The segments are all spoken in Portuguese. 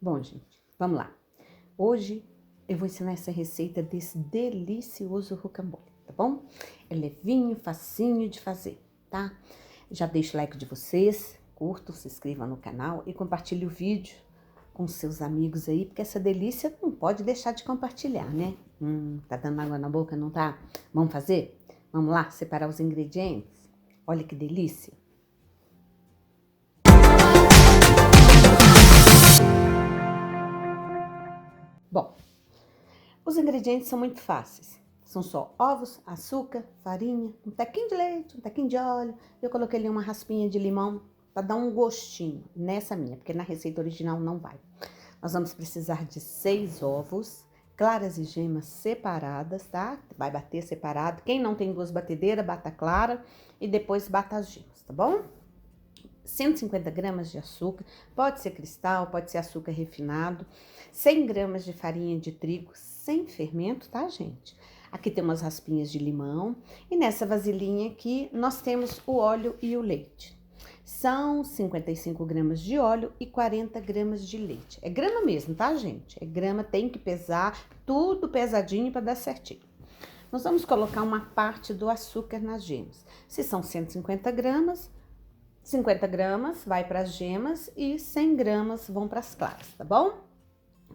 Bom, gente, vamos lá. Hoje eu vou ensinar essa receita desse delicioso rocambole, tá bom? É levinho, facinho de fazer, tá? Já deixa o like de vocês, curtam, se inscrevam no canal e compartilhe o vídeo com seus amigos aí, porque essa delícia não pode deixar de compartilhar, né? Tá dando água na boca, não tá? Vamos fazer? Vamos lá, separar os ingredientes? Olha que delícia! Bom, os ingredientes são muito fáceis. São só ovos, açúcar, farinha, um tequinho de leite, um tequinho de óleo. Eu coloquei ali uma raspinha de limão para dar um gostinho nessa minha, porque na receita original não vai. Nós vamos precisar de 6 ovos, claras e gemas separadas, tá? Vai bater separado. Quem não tem 2 batedeiras, bata a clara e depois bata as gemas, tá bom? 150 gramas de açúcar, pode ser cristal, pode ser açúcar refinado, 100 gramas de farinha de trigo sem fermento, tá, gente? Aqui tem umas raspinhas de limão e nessa vasilhinha aqui nós temos o óleo e o leite. São 55 gramas de óleo e 40 gramas de leite. É grama mesmo, tá, gente? É grama, tem que pesar, tudo pesadinho para dar certinho. Nós vamos colocar uma parte do açúcar nas gemas. Se são 150 gramas, 50 gramas vai para as gemas e 100 gramas vão para as claras, tá bom?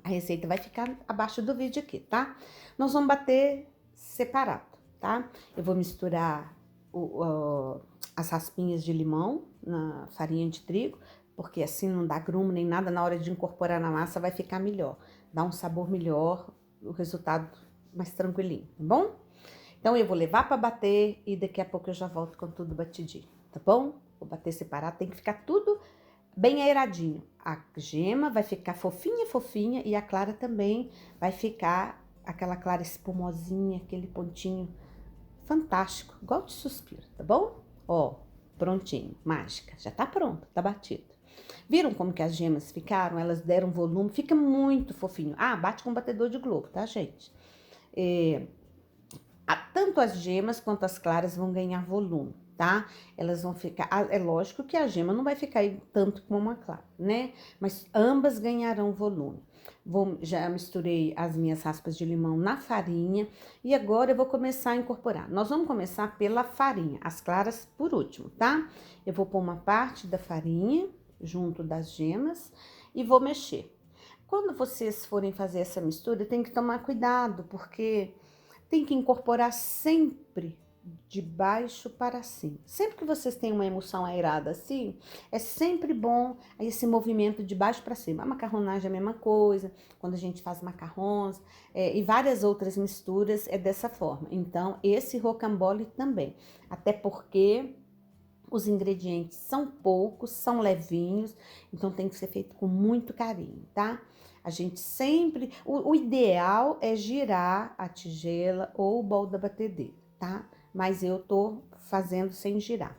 A receita vai ficar abaixo do vídeo aqui, tá? Nós vamos bater separado, tá? Eu vou misturar as raspinhas de limão na farinha de trigo, porque assim não dá grumo nem nada, na hora de incorporar na massa vai ficar melhor. Dá um sabor melhor, o resultado mais tranquilinho, tá bom? Então eu vou levar para bater e daqui a pouco eu já volto com tudo batidinho, tá bom? Vou bater separado, tem que ficar tudo bem aeradinho. A gema vai ficar fofinha, fofinha e a clara também vai ficar aquela clara espumosinha, aquele pontinho fantástico, igual de suspiro, tá bom? Ó, prontinho, mágica, já tá pronto, tá batido. Viram como que as gemas ficaram? Elas deram volume, fica muito fofinho. Ah, bate com batedor de globo, tá, gente? Tanto as gemas quanto as claras vão ganhar volume, tá? Elas vão ficar... É lógico que a gema não vai ficar tanto como a clara, né? Mas ambas ganharão volume. Já misturei as minhas raspas de limão na farinha e agora eu vou começar a incorporar. Nós vamos começar pela farinha, as claras por último, tá? Eu vou pôr uma parte da farinha junto das gemas e vou mexer. Quando vocês forem fazer essa mistura, tem que tomar cuidado, porque tem que incorporar sempre de baixo para cima. Sempre que vocês têm uma emulsão aerada assim, é sempre bom esse movimento de baixo para cima. A macarronagem é a mesma coisa, quando a gente faz macarrons e várias outras misturas é dessa forma. Então, esse rocambole também. Até porque os ingredientes são poucos, são levinhos, então tem que ser feito com muito carinho, tá? A gente sempre... O ideal é girar a tigela ou o bol da batedeira, tá? Mas eu tô fazendo sem girar.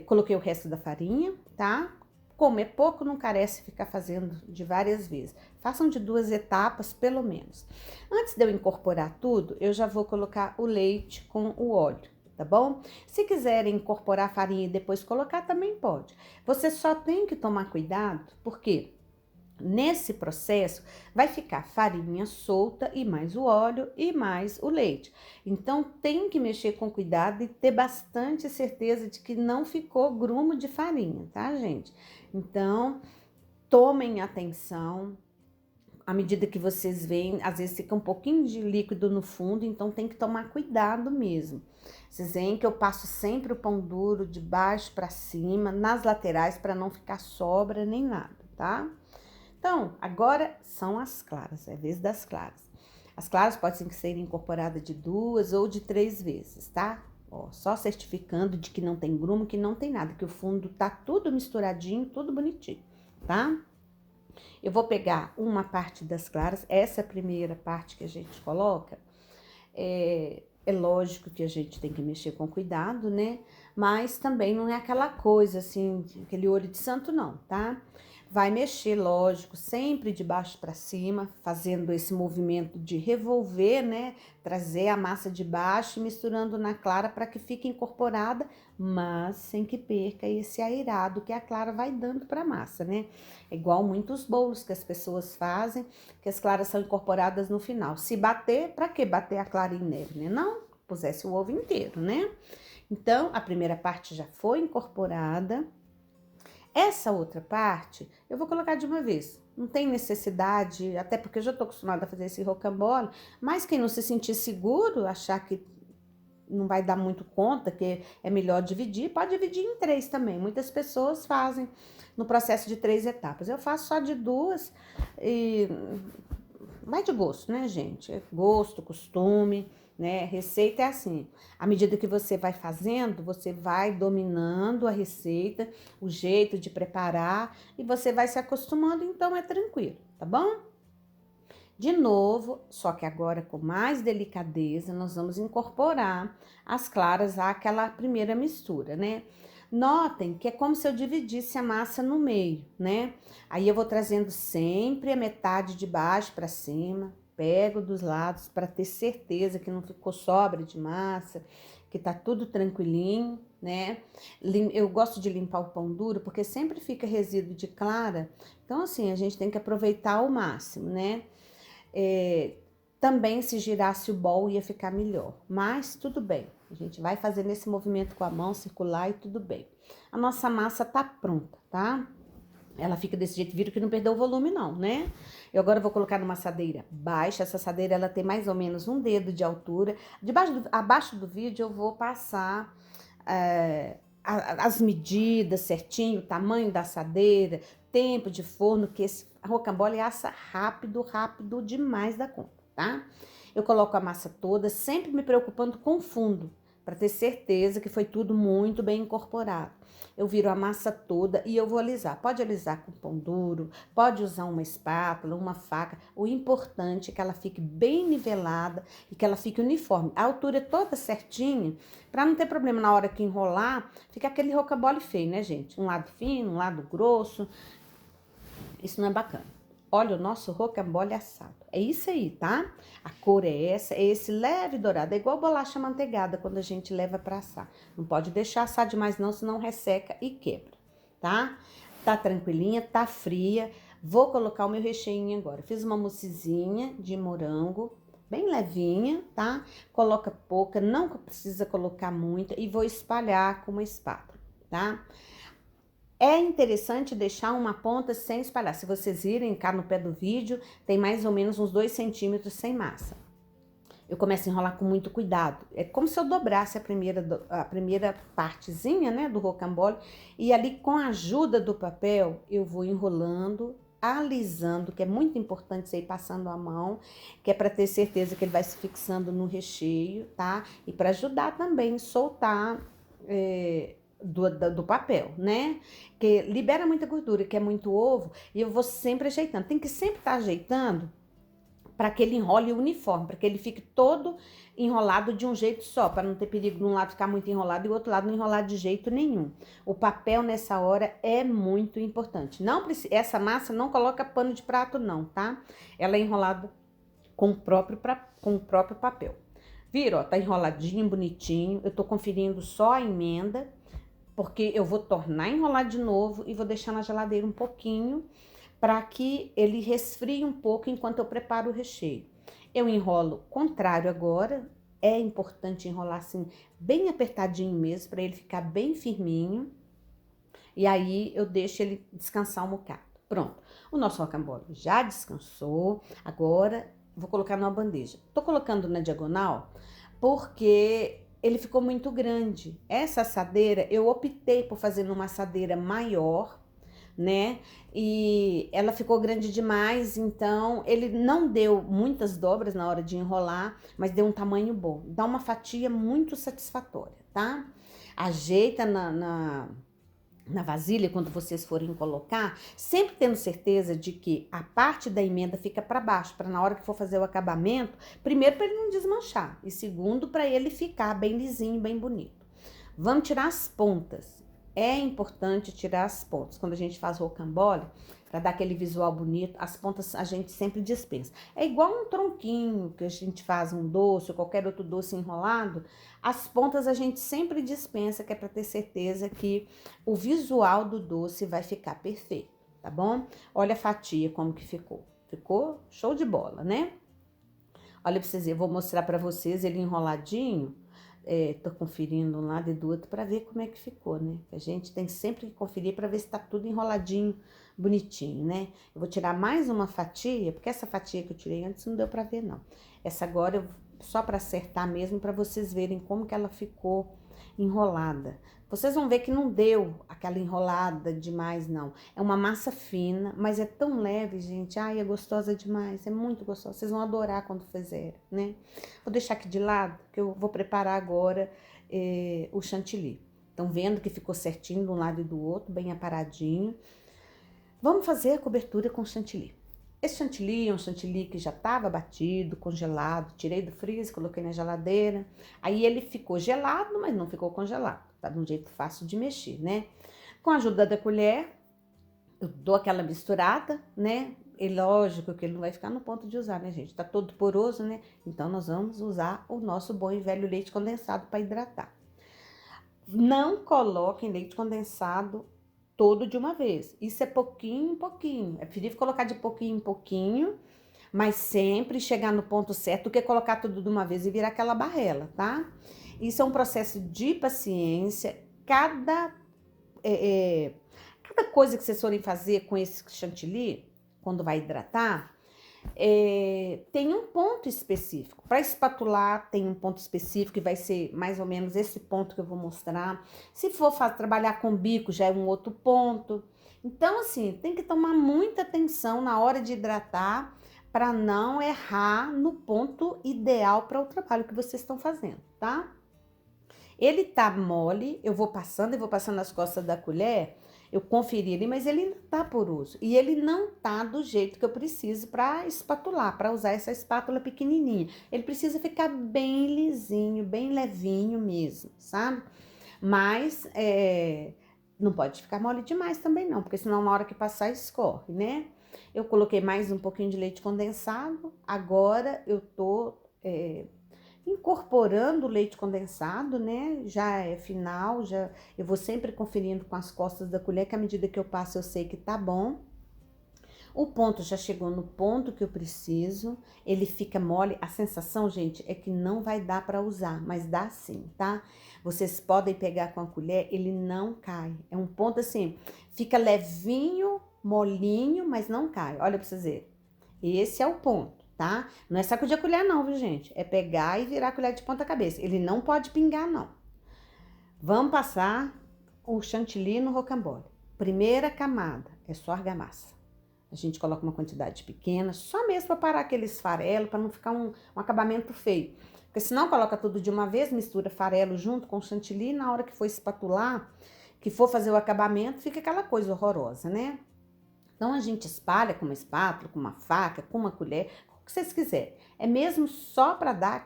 Coloquei o resto da farinha, tá? Como é pouco, não carece ficar fazendo de várias vezes. Façam de 2 etapas, pelo menos. Antes de eu incorporar tudo, eu já vou colocar o leite com o óleo, tá bom? Se quiserem incorporar a farinha e depois colocar, também pode. Você só tem que tomar cuidado, porque nesse processo vai ficar farinha solta e mais o óleo e mais o leite. Então tem que mexer com cuidado e ter bastante certeza de que não ficou grumo de farinha, tá, gente? Então tomem atenção. À medida que vocês veem, às vezes fica um pouquinho de líquido no fundo, então tem que tomar cuidado mesmo. Vocês veem que eu passo sempre o pão duro de baixo para cima, nas laterais, para não ficar sobra nem nada, tá? Então, agora são as claras, é a vez das claras. As claras podem ser incorporadas de 2 ou de 3 vezes, tá? Ó, só certificando de que não tem grumo, que não tem nada, que o fundo tá tudo misturadinho, tudo bonitinho, tá? Eu vou pegar uma parte das claras, essa primeira parte que a gente coloca, é lógico que a gente tem que mexer com cuidado, né? Mas também não é aquela coisa assim, aquele olho de santo não, tá? Vai mexer, lógico, sempre de baixo para cima, fazendo esse movimento de revolver, né? Trazer a massa de baixo e misturando na clara para que fique incorporada, mas sem que perca esse aerado que a clara vai dando para a massa, né? É igual muitos bolos que as pessoas fazem, que as claras são incorporadas no final. Se bater, para que bater a clara em neve, né? Não pusesse o ovo inteiro, né? Então, a primeira parte já foi incorporada. Essa outra parte, eu vou colocar de uma vez. Não tem necessidade, até porque eu já tô acostumada a fazer esse rocambole, mas quem não se sentir seguro, achar que não vai dar muito conta, que é melhor dividir, pode dividir em 3 também. Muitas pessoas fazem no processo de 3 etapas. Eu faço só de 2 e vai de gosto, né, gente? É gosto, costume, né? Receita é assim. À medida que você vai fazendo, você vai dominando a receita, o jeito de preparar e você vai se acostumando, então é tranquilo, tá bom? De novo, só que agora com mais delicadeza, nós vamos incorporar as claras àquela primeira mistura, né? Notem que é como se eu dividisse a massa no meio, né? Aí eu vou trazendo sempre a metade de baixo para cima, pego dos lados para ter certeza que não ficou sobra de massa, que tá tudo tranquilinho, né? Eu gosto de limpar o pão duro porque sempre fica resíduo de clara, então assim, a gente tem que aproveitar ao máximo, né? Também se girasse o bol ia ficar melhor, mas tudo bem. A gente vai fazer nesse movimento com a mão circular e tudo bem. A nossa massa tá pronta, tá? Ela fica desse jeito, vira que não perdeu o volume não, né? Eu agora vou colocar numa assadeira baixa. Essa assadeira, ela tem mais ou menos um dedo de altura. Abaixo do vídeo eu vou passar as medidas certinho, o tamanho da assadeira, tempo de forno, que esse rocambole assa rápido demais da conta, tá? Eu coloco a massa toda, sempre me preocupando com o fundo, para ter certeza que foi tudo muito bem incorporado. Eu viro a massa toda e eu vou alisar. Pode alisar com pão duro, pode usar uma espátula, uma faca. O importante é que ela fique bem nivelada e que ela fique uniforme. A altura é toda certinha, para não ter problema na hora que enrolar, fica aquele rocambole feio, né, gente? Um lado fino, um lado grosso. Isso não é bacana. Olha o nosso rocambole assado. É isso aí, tá? A cor é essa, é esse leve dourado. É igual bolacha manteigada quando a gente leva pra assar. Não pode deixar assar demais não, senão resseca e quebra, tá? Tá tranquilinha, tá fria. Vou colocar o meu recheinho agora. Fiz uma moussezinha de morango, bem levinha, tá? Coloca pouca, não precisa colocar muita. E vou espalhar com uma espátula, tá? É interessante deixar uma ponta sem espalhar. Se vocês virem cá no pé do vídeo, tem mais ou menos uns 2 centímetros sem massa. Eu começo a enrolar com muito cuidado. É como se eu dobrasse a primeira partezinha, né, do rocambole. E ali, com a ajuda do papel, eu vou enrolando, alisando, que é muito importante você ir passando a mão, que é para ter certeza que ele vai se fixando no recheio, tá? E para ajudar também a soltar do papel, né? Que libera muita gordura, que é muito ovo, e eu vou sempre ajeitando. Tem que sempre estar ajeitando para que ele enrole uniforme, para que ele fique todo enrolado de um jeito só, para não ter perigo de um lado ficar muito enrolado e o outro lado não enrolar de jeito nenhum. O papel nessa hora é muito importante. Não precisa, essa massa não coloca pano de prato não, tá? Ela é enrolada com o próprio papel. Viram, ó, tá enroladinho, bonitinho. Eu tô conferindo só a emenda, porque eu vou tornar a enrolar de novo e vou deixar na geladeira um pouquinho para que ele resfrie um pouco enquanto eu preparo o recheio. Eu enrolo contrário agora, é importante enrolar assim bem apertadinho mesmo para ele ficar bem firminho. E aí eu deixo ele descansar um bocado. Pronto, o nosso rocambole já descansou. Agora vou colocar numa bandeja. Tô colocando na diagonal porque ele ficou muito grande. Essa assadeira, eu optei por fazer numa assadeira maior, né? E ela ficou grande demais, então ele não deu muitas dobras na hora de enrolar, mas deu um tamanho bom. Dá uma fatia muito satisfatória, tá? Ajeita na vasilha quando vocês forem colocar, sempre tendo certeza de que a parte da emenda fica para baixo, para na hora que for fazer o acabamento, primeiro para ele não desmanchar e segundo para ele ficar bem lisinho, bem bonito. Vamos tirar as pontas. É importante tirar as pontas. Quando a gente faz rocambole, para dar aquele visual bonito. As pontas a gente sempre dispensa. É igual um tronquinho que a gente faz um doce ou qualquer outro doce enrolado. As pontas a gente sempre dispensa, que é para ter certeza que o visual do doce vai ficar perfeito, tá bom? Olha a fatia como que ficou. Ficou show de bola, né? Olha pra vocês verem, eu vou mostrar pra vocês ele enroladinho. Tô conferindo um lado e do outro pra ver como é que ficou, né? A gente tem sempre que conferir pra ver se tá tudo enroladinho, bonitinho, né? Eu vou tirar mais uma fatia, porque essa fatia que eu tirei antes não deu pra ver, não. Essa agora, só pra acertar mesmo, pra vocês verem como que ela ficou enrolada. Vocês vão ver que não deu aquela enrolada demais, não. É uma massa fina, mas é tão leve, gente. Ai, é gostosa demais, é muito gostosa. Vocês vão adorar quando fizerem, né? Vou deixar aqui de lado, que eu vou preparar agora o chantilly. Estão vendo que ficou certinho de um lado e do outro, bem aparadinho. Vamos fazer a cobertura com chantilly. Esse chantilly é um chantilly que já estava batido, congelado, tirei do freezer, coloquei na geladeira. Aí ele ficou gelado, mas não ficou congelado. Tá de um jeito fácil de mexer, né? Com a ajuda da colher, eu dou aquela misturada, né? E lógico que ele não vai ficar no ponto de usar, né, gente? Tá todo poroso, né? Então nós vamos usar o nosso bom e velho leite condensado para hidratar. Não coloquem leite condensado todo de uma vez. Isso é pouquinho em pouquinho. É preferível colocar de pouquinho em pouquinho, mas sempre chegar no ponto certo do que colocar tudo de uma vez e virar aquela barrela, tá? Isso é um processo de paciência. Cada coisa que vocês forem fazer com esse chantilly, quando vai hidratar, tem um ponto específico. Para espatular, tem um ponto específico que vai ser mais ou menos esse ponto que eu vou mostrar. Se for trabalhar com bico, já é um outro ponto. Então, assim, tem que tomar muita atenção na hora de hidratar para não errar no ponto ideal para o trabalho que vocês estão fazendo, tá? Ele tá mole, eu vou passando nas costas da colher, eu conferi ali, mas ele ainda tá poroso. E ele não tá do jeito que eu preciso para espatular, para usar essa espátula pequenininha. Ele precisa ficar bem lisinho, bem levinho mesmo, sabe? Mas não pode ficar mole demais também não, porque senão na hora que passar escorre, né? Eu coloquei mais um pouquinho de leite condensado, agora eu tô incorporando o leite condensado, né? Já é final, já eu vou sempre conferindo com as costas da colher, que à medida que eu passo eu sei que tá bom. O ponto já chegou no ponto que eu preciso, ele fica mole. A sensação, gente, é que não vai dar para usar, mas dá sim, tá? Vocês podem pegar com a colher, ele não cai. É um ponto assim, fica levinho, molinho, mas não cai. Olha pra vocês verem. Esse é o ponto, tá? Não é sacudir a colher não, viu, gente? É pegar e virar a colher de ponta cabeça. Ele não pode pingar, não. Vamos passar o chantilly no rocambole. Primeira camada é só argamassa. A gente coloca uma quantidade pequena, só mesmo para parar aqueles farelos, para não ficar um acabamento feio. Porque senão coloca tudo de uma vez, mistura farelo junto com chantilly, e na hora que for espatular, que for fazer o acabamento, fica aquela coisa horrorosa, né? Então a gente espalha com uma espátula, com uma faca, com uma colher, o que vocês quiserem. É mesmo só para dar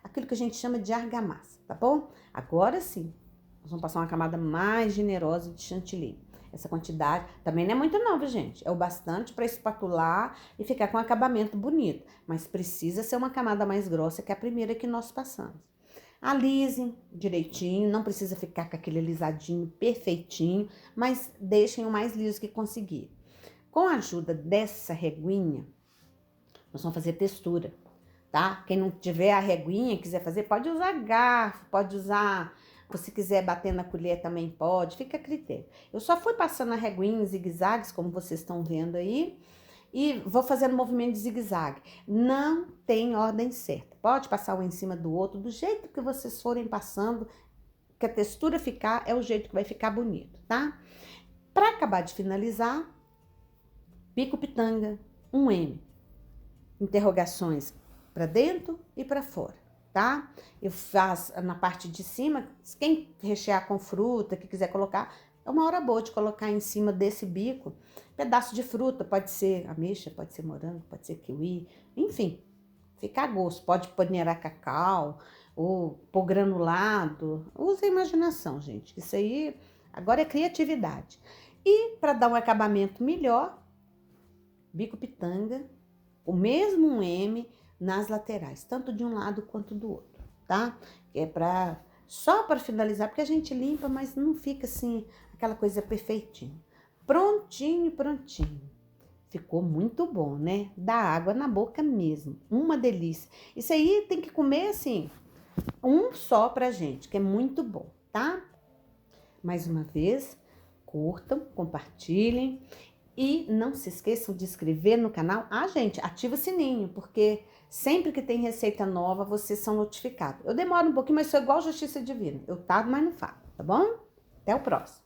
aquilo que a gente chama de argamassa, tá bom? Agora sim, nós vamos passar uma camada mais generosa de chantilly. Essa quantidade também não é muito não, viu, gente? É o bastante para espatular e ficar com um acabamento bonito. Mas precisa ser uma camada mais grossa que a primeira que nós passamos. Alisem direitinho, não precisa ficar com aquele alisadinho perfeitinho, mas deixem o mais liso que conseguir. Com a ajuda dessa reguinha, nós vamos fazer textura, tá? Quem não tiver a reguinha, quiser fazer, pode usar garfo, pode usar... Se quiser bater na colher também pode, fica a critério. Eu só fui passando a reguinha em zigue-zagues, como vocês estão vendo aí, e vou fazendo movimento de zigue-zague. Não tem ordem certa. Pode passar um em cima do outro, do jeito que vocês forem passando, que a textura ficar, é o jeito que vai ficar bonito, tá? Para acabar de finalizar, bico pitanga, 1M. Interrogações para dentro e para fora. Tá? Eu faço na parte de cima, quem rechear com fruta, que quiser colocar, é uma hora boa de colocar em cima desse bico, pedaço de fruta, pode ser ameixa, pode ser morango, pode ser kiwi, enfim, fica a gosto, pode peneirar cacau, ou pôr granulado, use a imaginação, gente, isso aí agora é criatividade. E para dar um acabamento melhor, bico pitanga, o mesmo um M nas laterais, tanto de um lado quanto do outro, tá? É só para finalizar, porque a gente limpa, mas não fica assim, aquela coisa perfeitinha. Prontinho, prontinho. Ficou muito bom, né? Dá água na boca mesmo, uma delícia. Isso aí tem que comer assim, um só pra gente, que é muito bom, tá? Mais uma vez, curtam, compartilhem e não se esqueçam de inscrever no canal. Ah, gente, ativa o sininho, porque sempre que tem receita nova, vocês são notificados. Eu demoro um pouquinho, mas sou igual Justiça Divina. Eu tardo, mas não falo, tá bom? Até o próximo.